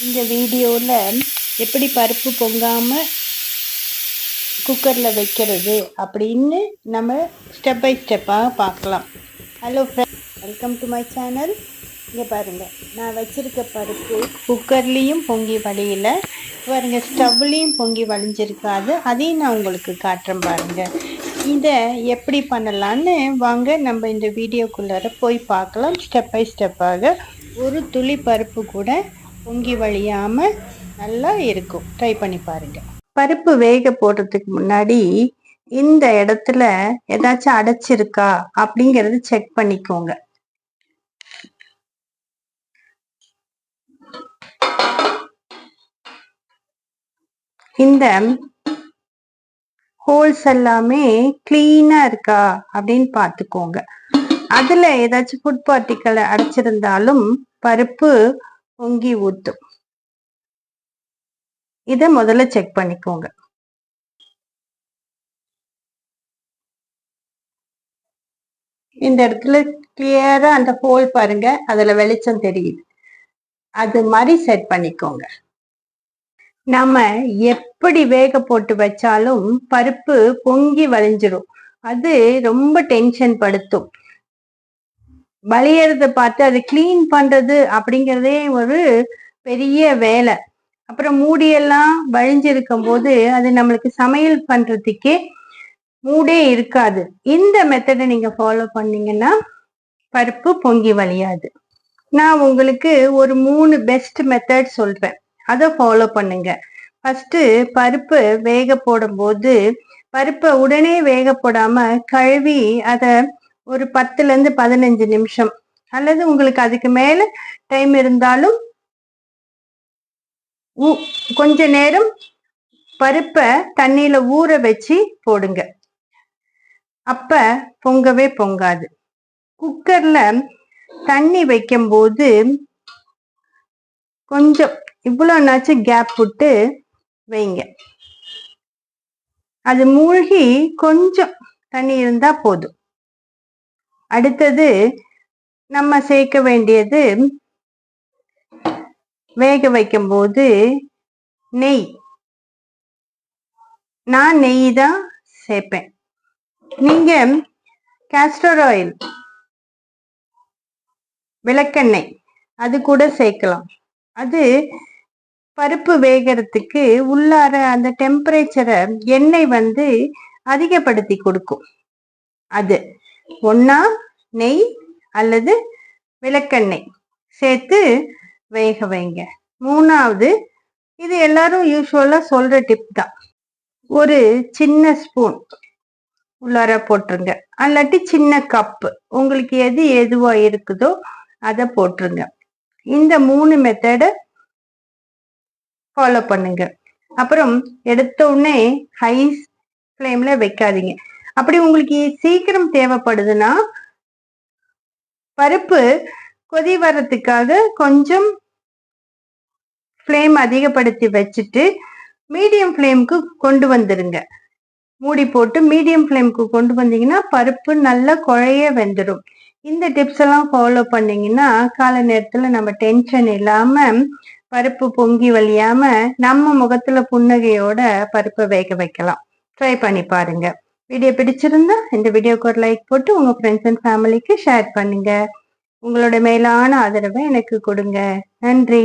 இந்த வீடியோவில் எப்படி பருப்பு பொங்காமல் குக்கரில் வைக்கிறது அப்படின்னு நம்ம ஸ்டெப் பை ஸ்டெப்பாக பார்க்கலாம். Hello friends, welcome to my channel. இங்கே பாருங்கள், நான் வச்சுருக்க பருப்பு குக்கர்லேயும் பொங்கி வழியில் பாருங்கள், ஸ்டவ்லேயும் பொங்கி வழிஞ்சிருக்காது. அதையும் நான் உங்களுக்கு காட்டுறேன் பாருங்கள். இதை எப்படி பண்ணலான்னு வாங்க நம்ம இந்த வீடியோக்குள்ளார போய் பார்க்கலாம். ஸ்டெப் பை ஸ்டெப்பாக ஒரு துளி பருப்பு கூட பொங்கி வழியாமல் நல்லா இருக்கும். ட்ரை பண்ணி பாருங்க. பருப்பு வேக போடுறதுக்கு முன்னாடி இந்த இடத்துல ஏதாச்சும் அடைச்சிருக்கா அப்படிங்கறது செக் பண்ணிக்கோங்க. இந்த ஹோல்ஸ் எல்லாமே கிளீனா இருக்கா அப்படின்னு பார்த்துக்கோங்க. அதுல ஏதாச்சும் ஃபுட் பார்ட்டிக்கல் அடைச்சிருந்தாலும் பருப்பு பொங்கி ஊத்தும். இத முதல்ல செக் பண்ணிக்கோங்க. இந்த இடத்துல கிளியரா அந்த ஹோல் பாருங்க, அதுல வெளிச்சம் தெரியுது. அது மாதிரி செட் பண்ணிக்கோங்க. நம்ம எப்படி வேக போட்டு வச்சாலும் பருப்பு பொங்கி வழிஞ்சிரும். அது ரொம்ப டென்ஷன் படுத்தும். வளையறத பார்த்து அது கிளீன் பண்றது அப்படிங்கிறதே ஒரு பெரிய வேலை. அப்புறம் மூடியெல்லாம் வழிஞ்சிருக்கும் போது அது நம்மளுக்கு சமையல் பண்றதுக்கே மூடே இருக்காது. இந்த மெத்தடை நீங்க ஃபாலோ பண்ணீங்கன்னா பருப்பு பொங்கி வழியாது. நான் உங்களுக்கு ஒரு 3 பெஸ்ட் மெத்தட் சொல்றேன், அதை ஃபாலோ பண்ணுங்க. ஃபர்ஸ்ட், பருப்பு வேக போடும் போது பருப்பை உடனே வேக போடாம கழுவி அதை ஒரு 10 to 15 நிமிஷம் அல்லது உங்களுக்கு அதுக்கு மேல டைம் இருந்தாலும் கொஞ்ச நேரம் பருப்பை தண்ணியில ஊற வச்சு போடுங்க. அப்ப பொங்கவே பொங்காது. குக்கர்ல தண்ணி வைக்கும் போது கொஞ்சம் இவ்வளோனாச்சும் கேப் விட்டு வைங்க. அது மூழ்கி கொஞ்சம் தண்ணி இருந்தா போதும். அடுத்தது நம்ம சேர்க்க வேண்டியது, வேக வைக்கும் போது நெய். நான் நெய் தான் சேர்ப்பேன். நீங்க கேஸ்டர் ஆயில், விளக்கெண்ணெய் அது கூட சேர்க்கலாம். அது பருப்பு வேகிறதுக்கு உள்ளார அந்த டெம்பரேச்சரை எண்ணெய் அதிகப்படுத்தி கொடுக்கும். அது ஒன்னா நெய் அல்லது விளக்கெண்ணெய் சேர்த்து வேக வைங்க. 3வது, இது எல்லாரும் யூஸ்வலா சொல்ற டிப் தான், ஒரு சின்ன ஸ்பூன் உள்ளார போட்டுருங்க. அல்லாட்டி சின்ன கப்பு, உங்களுக்கு எது எதுவா இருக்குதோ அதை போட்டுருங்க. இந்த 3 மெத்தடை ஃபாலோ பண்ணுங்க. அப்புறம் எடுத்த உடனே ஹை ஃப்ளேம்ல வைக்காதீங்க. அப்படி உங்களுக்கு சீக்கிரம் தேவைப்படுதுன்னா பருப்பு கொதி வர்றதுக்காக கொஞ்சம் ஃப்ளேம் அதிகப்படுத்தி வச்சுட்டு மீடியம் ஃப்ளேமுக்கு கொண்டு வந்துருங்க. மூடி போட்டு மீடியம் ஃப்ளேமுக்கு கொண்டு வந்தீங்கன்னா பருப்பு நல்லா குழைய வெந்துடும். இந்த டிப்ஸ் எல்லாம் ஃபாலோ பண்ணீங்கன்னா கால நேரத்துல நம்ம டென்ஷன் இல்லாம பருப்பு பொங்கி வழியாம நம்ம முகத்துல புன்னகையோட பருப்பை வேக வைக்கலாம். ட்ரை பண்ணி பாருங்க. வீடியோ பிடிச்சிருந்தா இந்த வீடியோக்கு ஒரு லைக் போட்டு உங்க ஃப்ரெண்ட்ஸ் அண்ட் ஃபேமிலிக்கு ஷேர் பண்ணுங்க. உங்களோட மேலான ஆதரவை எனக்கு கொடுங்க. நன்றி.